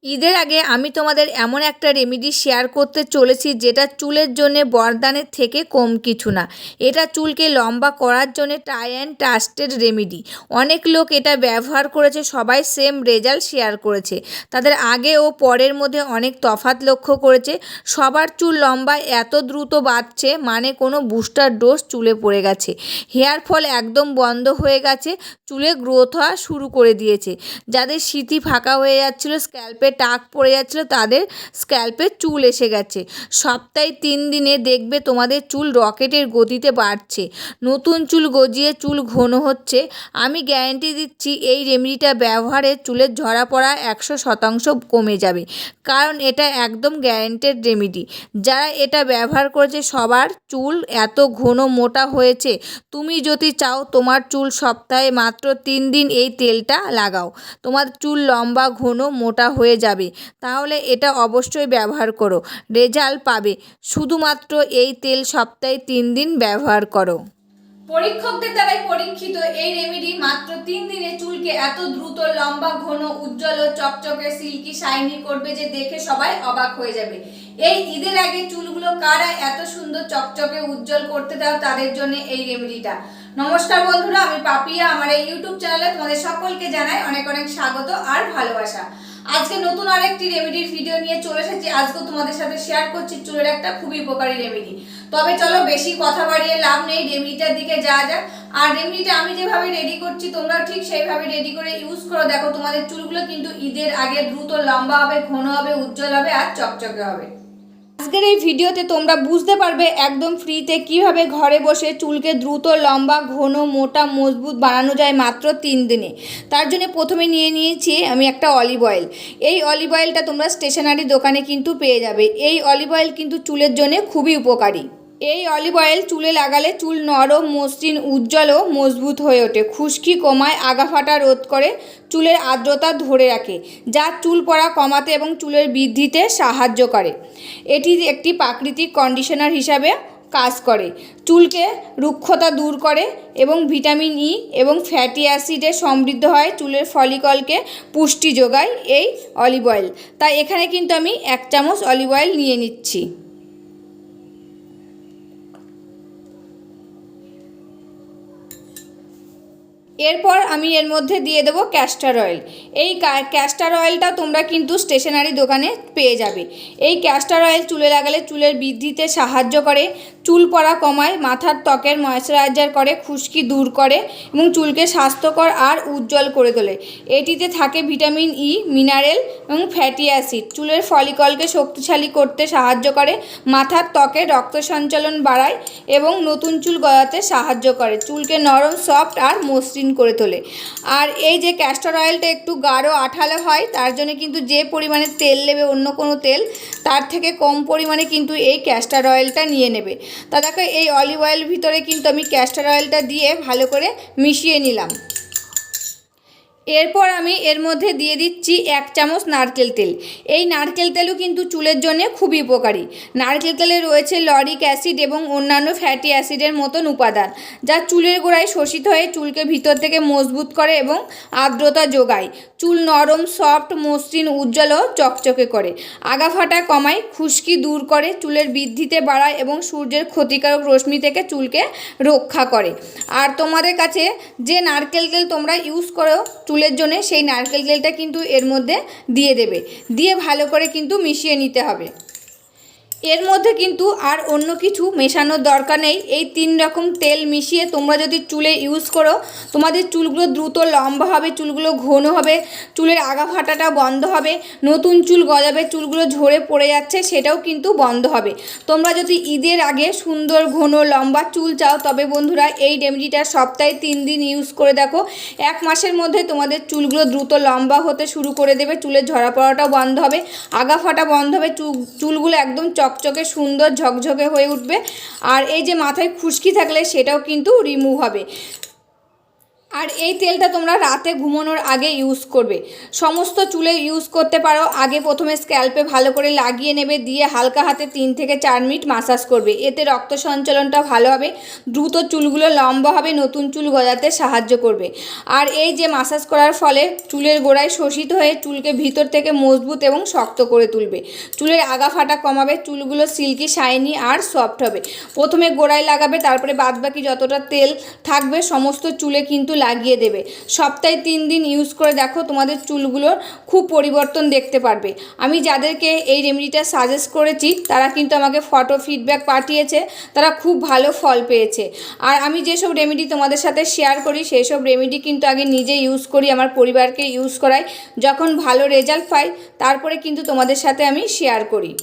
ঈদের আগে আমি তোমাদের এমন একটা রেমেডি শেয়ার করতে চলেছি যেটা চুলের জন্য বরদানের থেকে কম কিছু না। এটা চুলকে লম্বা করার জন্য ট্রাই অ্যান্ড ট্রাস্টেড রেমেডি। অনেক লোক এটা ব্যবহার করেছে, সবাই সেম রেজাল্ট শেয়ার করেছে। তাদের আগে ও পরের মধ্যে অনেক তফাৎ লক্ষ্য করেছে। সবার চুল লম্বা এত দ্রুত বাড়ছে, মানে কোনো বুস্টার ডোজ চুলে পড়ে গেছে। হেয়ার ফল একদম বন্ধ হয়ে গেছে, চুলে গ্রোথ হওয়া শুরু করে দিয়েছে। যাদের সিথি ফাঁকা হয়ে যাচ্ছিল, স্ক্যাল্পে টাক পড়ে যাচ্ছিল, তাদের স্ক্যাল্পে চুল এসে গেছে। সপ্তাহে 3 দিনে দেখবে তোমাদের চুল রকেটের গতিতে বাড়ছে। নতুন চুল গজিয়ে চুল ঘন হচ্ছে। আমি গ্যারান্টি দিচ্ছি এই রেমেডিটা ব্যবহারে চুলের ঝরা পড়া 100% কমে যাবে, কারণ এটা একদম গ্যারান্টেড রেমেডি। যারা এটা ব্যবহার করেছে সবার চুল এত ঘন মোটা হয়েছে। তুমি যদি চাও তোমার চুল সপ্তাহে মাত্র 3 দিন এই তেলটা লাগাও, তোমার চুল লম্বা ঘন মোটা হয়ে যাবে। তাহলে এটা অবশ্যই ব্যবহার করো, রেজাল্ট পাবে। শুধুমাত্র এই তেল সপ্তাহে 3 দিন ব্যবহার করো। পরীক্ষকদের দ্বারাই পরীক্ষিত এই রেমেডি মাত্র 3 দিনে চুলকে এত দ্রুত লম্বা ঘন উজ্জ্বল ও চকচকে সিল্কি শাইনি করবে যে দেখে সবাই অবাক হয়ে যাবে। এই ঈদের আগে চুলগুলো কারা এত সুন্দর চকচকে উজ্জ্বল করতে দাও, তাদের জন্য এই রেমেডিটা। নমস্কার বন্ধুরা, আমি পাপিয়া। আমার এই ইউটিউব চ্যানেলে তোমাদের সকলকে জানাই অনেক অনেক স্বাগত আর ভালোবাসা। আজকে নতুন আরেকটি রেমেডির ভিডিও নিয়ে চলে এসেছি। আজকে তোমাদের সাথে শেয়ার করছি চুলের একটা খুবই উপকারী রেমেডি। তবে চলো বেশি কথা বাড়িয়ে লাভ নেই, রেমেডিটার দিকে যাওয়া যাক। আর রেমেডিটা আমি যেভাবে রেডি করছি তোমরা ঠিক সেইভাবে রেডি করে ইউজ করো। দেখো তোমাদের চুলগুলো কিন্তু ঈদের আগে দ্রুত লম্বা হবে, ঘন হবে, উজ্জ্বল হবে আর চকচকে হবে। আজকের এই ভিডিওতে তোমরা বুঝতে পারবে একদম ফ্রিতে কিভাবে ঘরে বসে চুলকে দ্রুত লম্বা, ঘন, মোটা, মজবুত বানানো যায় মাত্র 3 দিনে। তার জন্য প্রথমে নিয়ে নিয়েছি আমি একটা অলিভ অয়েল। এই অলিভ অয়েলটা তোমরা স্টেশনারি দোকানে কিন্তু পেয়ে যাবে। এই অলিভ অয়েল কিন্তু চুলের জন্য খুবই উপকারী। এই অলিভ অয়েল চুলে লাগালে চুল নরম, মসৃণ, উজ্জ্বল ও মজবুত হয়ে ওঠে। খুশকি কমায়, আগা ফাটা রোধ করে, চুলের আর্দ্রতা ধরে রাখে, যা চুল পড়া কমাতে এবং চুলের বৃদ্ধিতে সাহায্য করে। এটি একটি প্রাকৃতিক কন্ডিশনার হিসাবে কাজ করে, চুলকে রুক্ষতা দূর করে এবং ভিটামিন ই এবং ফ্যাটি অ্যাসিডে সমৃদ্ধ হয়, চুলের ফলিকলকে পুষ্টি যোগায় এই অলিভ অয়েল। তাই এখানে কিন্তু আমি 1 চামচ অলিভ অয়েল নিয়ে নিচ্ছি। এরপর আমি এর মধ্যে দিয়ে দেবো ক্যাস্টর অয়েল। এই ক্যাস্টর অয়েলটা তোমরা কিন্তু স্টেশনারি দোকানে পেয়ে যাবে। এই ক্যাস্টর অয়েল চুলে লাগালে চুলের বৃদ্ধিতে সাহায্য করে, চুল পড়া কমায়, মাথার ত্বকের ময়েশ্চারাইজার করে, খুশকি দূর করে এবং চুলকে স্বাস্থ্যকর আর উজ্জ্বল করে তোলে। এটিতে থাকে ভিটামিন ই, মিনারেল এবং ফ্যাটি অ্যাসিড, চুলের ফলিকলকে শক্তিশালী করতে সাহায্য করে, মাথার ত্বকে রক্ত সঞ্চালন বাড়ায় এবং নতুন চুল গজাতে সাহায্য করে, চুলকে নরম, সফট আর মসৃণ করে তোলে। আর এই যে ক্যাস্টর অয়েলটা একটু গাঢ় আঠালো হয়, তার জন্য কিন্তু যে পরিমাণে তেল নেবে অন্য কোনো তেল, তার থেকে কম পরিমাণে কিন্তু এই ক্যাস্টর অয়েলটা নিয়ে নেবে। তা দেখো এই অলিভ অয়েল ভিতরে কিন্তু আমি ক্যাস্টর অয়েলটা দিয়ে ভালো করে মিশিয়ে নিলাম। এরপর আমি এর মধ্যে দিয়ে দিচ্ছি 1 চামচ নারকেল তেল। এই নারকেল তেলও কিন্তু চুলের জন্য খুবই উপকারী। নারকেল তেলে রয়েছে লরিক অ্যাসিড এবং অন্যান্য ফ্যাটি অ্যাসিডের মতন উপাদান, যা চুলের গোড়ায় শোষিত হয়ে চুলকে ভিতর থেকে মজবুত করে এবং আর্দ্রতা যোগায়, চুল নরম, সফট, মসৃণ, উজ্জ্বল ও চকচকে করে, আগা ফাটা কমায়, খুশকি দূর করে, চুলের বৃদ্ধিতে বাড়ায় এবং সূর্যের ক্ষতিকারক রশ্মি থেকে চুলকে রক্ষা করে। আর তোমাদের কাছে যে নারকেল তেল তোমরা ইউজ করো চুলের জন্য, সেই নারকেল তেলটা কিন্তু এর মধ্যে দিয়ে দেবে, দিয়ে ভালো করে কিন্তু মিশিয়ে নিতে হবে। এর মধ্যে কিন্তু আর অন্য কিছু মেশানোর দরকার নেই। এই 3 রকম তেল মিশিয়ে তোমরা যদি চুলে ইউজ করো, তোমাদের চুলগুলো দ্রুত লম্বা হবে, চুলগুলো ঘন হবে, চুলের আগা ফাটাটা বন্ধ হবে, নতুন চুল গজাবে, চুলগুলো ঝরে পড়ে যাচ্ছে সেটাও কিন্তু বন্ধ হবে। তোমরা যদি ঈদের আগে সুন্দর ঘন লম্বা চুল চাও, তবে বন্ধুরা এই রেমেডিটা সপ্তাহে 3 দিন ইউজ করে দেখো। 1 মাসের মধ্যে তোমাদের চুলগুলো দ্রুত লম্বা হতে শুরু করে দেবে, চুলের ঝরা পড়াটাও বন্ধ হবে, আগা ফাটা বন্ধ হবে, চুলগুলো একদম চকচকে সুন্দর ঝকঝকে হয়ে উঠবে। আর এই যে মাথায় খুশকি থাকলে সেটাও কিন্তু রিমুভ হবে। আর এই তেলটা তোমরা রাতে ঘুমানোর আগে ইউজ করবে, সমস্ত চুলে ইউজ করতে পারো। আগে প্রথমে স্ক্যাল্পে ভালো করে লাগিয়ে নেবে, দিয়ে হালকা হাতে 3 থেকে 4 মিনিট মাসাজ করবে। এতে রক্ত সঞ্চালনটা ভালো হবে, দ্রুত চুলগুলো লম্বা হবে, নতুন চুল গজাতে সাহায্য করবে। আর এই যে মাসাজ করার ফলে চুলের গোড়ায় শোষিত হয়ে চুলকে ভিতর থেকে মজবুত এবং শক্ত করে তুলবে, চুলের আগা ফাটা কমাবে, চুলগুলো সিল্কি শাইনি আর সফট হবে। প্রথমে গোড়ায় লাগাবে, তারপরে বাদবাকি যতটা তেল থাকবে সমস্ত চুলে কিন্তু লাগিয়ে দেবে। সপ্তাহে 3 দিন ইউজ করে দেখো, তোমাদের চুলগুলোর খুব পরিবর্তন দেখতে পারবে। আমি যাদেরকে এই রেমেডিটা সাজেস্ট করেছি তারা কিন্তু আমাকে ফটো ফিডব্যাক পাঠিয়েছে, তারা খুব ভালো ফল পেয়েছে। আর আমি যেসব রেমেডি তোমাদের সাথে শেয়ার করি সেই সব রেমেডি কিন্তু আগে নিজে ইউজ করি, আমার পরিবারকে ইউজ করাই, যখন ভালো রেজাল্ট পাই তারপরে কিন্তু তোমাদের সাথে আমি শেয়ার করি।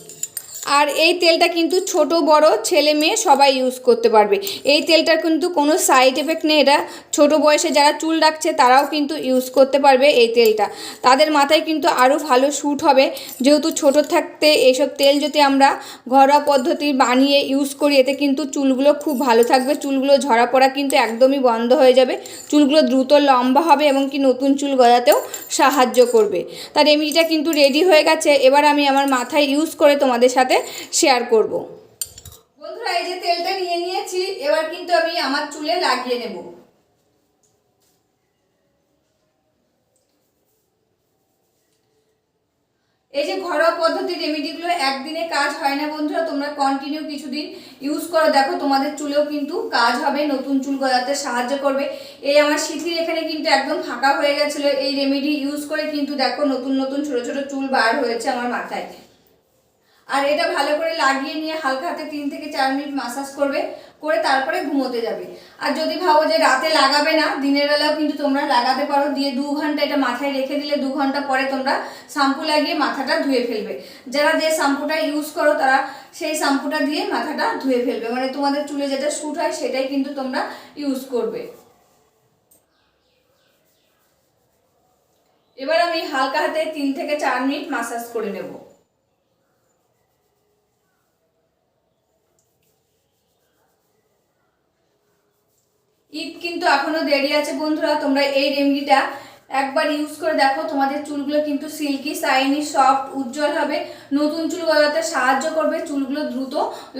আর এই তেলটা কিন্তু ছোট বড় ছেলে মেয়ে সবাই ইউজ করতে পারবে। এই তেলটার কিন্তু কোনো সাইড এফেক্ট নেই, এটা ছোট বয়সে যারা চুল রাখছে তারাও কিন্তু ইউজ করতে পারবে এই তেলটা, তাদের মাথায় কিন্তু আরও ভালো শ্যুট হবে। যেহেতু ছোট থাকতে এইসব তেল যদি আমরা ঘরোয়া পদ্ধতি বানিয়ে ইউজ করি এতে কিন্তু চুলগুলো খুব ভালো থাকবে, চুলগুলো ঝরা পড়া কিন্তু একদমই বন্ধ হয়ে যাবে, চুলগুলো দ্রুত লম্বা হবে এবং কি নতুন চুল গজাতেও সাহায্য করবে। তার রেমেডিটা কিন্তু রেডি হয়ে গেছে, এবার আমি আমার মাথায় ইউজ করে তোমাদের সাথে শেয়ার করব। বন্ধুরা এই যে তেলটা নিয়ে নিয়েছি, এবার কিন্তু আমি আমার চুলে লাগিয়ে নেব। এই যে ঘরোয়া পদ্ধতির রেমেডিগুলো একদিনে কাজ হয় না বন্ধুরা, তোমরা কন্টিনিউ কিছুদিন ইউজ করো, দেখো তোমাদের চুলেও কিন্তু কাজ হবে, নতুন চুল গজাতে সাহায্য করবে। এই আমার সিঁথির এখানে কিন্তু একদম ফাঁকা হয়ে গেছিলো, এই রেমেডি ইউজ করে কিন্তু দেখো নতুন নতুন ছোট ছোট চুল বার হয়েছে আমার মাথায়। আর এটা ভালো করে লাগিয়ে নিয়ে হালকা হাতে 3 থেকে 4 মিনিট মাসাজ করবে, করে তারপরে ঘুমোতে যাবে। আর যদি ভাবো যে রাতে লাগাবে না, দিনের বেলাও কিন্তু তোমরা লাগাতে পারো, দিয়ে 2 ঘন্টা এটা মাথায় রেখে দিলে 2 ঘন্টা পরে তোমরা শ্যাম্পু লাগিয়ে মাথাটা ধুয়ে ফেলবে। যারা যে শ্যাম্পুটা ইউজ করো তারা সেই শ্যাম্পুটা দিয়ে মাথাটা ধুয়ে ফেলবে, মানে তোমাদের চুলে যেটা শ্যুট হয় সেটাই কিন্তু তোমরা ইউজ করবে। এবার আমি হালকা হাতে 3 থেকে 4 মিনিট মাসাজ করে নেব। ঈদ কিন্তু এখনো দেরি আছে বন্ধুরা, তোমরা এই রেমেডিটা একবার ইউজ করে দেখো, তোমাদের চুলগুলো কিন্তু সিল্কি শাইনি সফট উজ্জ্বল হবে, নতুন চুল গজাতে সাহায্য করবে, চুলগুলো দ্রুত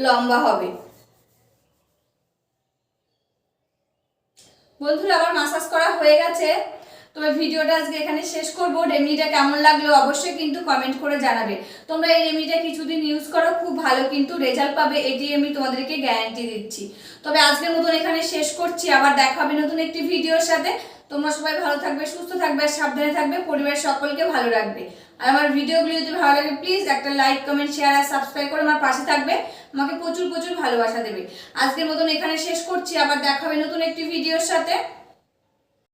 লম্বা হবে। বন্ধুরা আমার মাসাজ করা হয়ে গেছে, তবে ভিডিওটা আজকে এখানে শেষ করব। রেমেডিটা কেমন লাগলো অবশ্যই কিন্তু কমেন্ট করে জানাবে। তোমরা এই রেমেডিটা কিছুদিন ইউজ করো, খুব ভালো কিন্তু রেজাল্ট পাবে, এটি আমি তোমাদেরকে গ্যারান্টি দিচ্ছি। তবে আজকের মতন এখানে শেষ করছি, আবার দেখা হবে নতুন একটি ভিডিওর সাথে। তোমরা সবাই ভালো থাকবে, সুস্থ থাকবে আর সাবধানে থাকবে, পরিবারের সকলকে ভালো রাখবে। আর আমার ভিডিওগুলি যদি ভালো লাগে প্লিজ একটা লাইক কমেন্ট শেয়ার আর সাবস্ক্রাইব করে আমার পাশে থাকবে, আমাকে প্রচুর প্রচুর ভালোবাসা দেবে। আজকের মতন এখানে শেষ করছি, আবার দেখা হবে নতুন একটি ভিডিওর সাথে।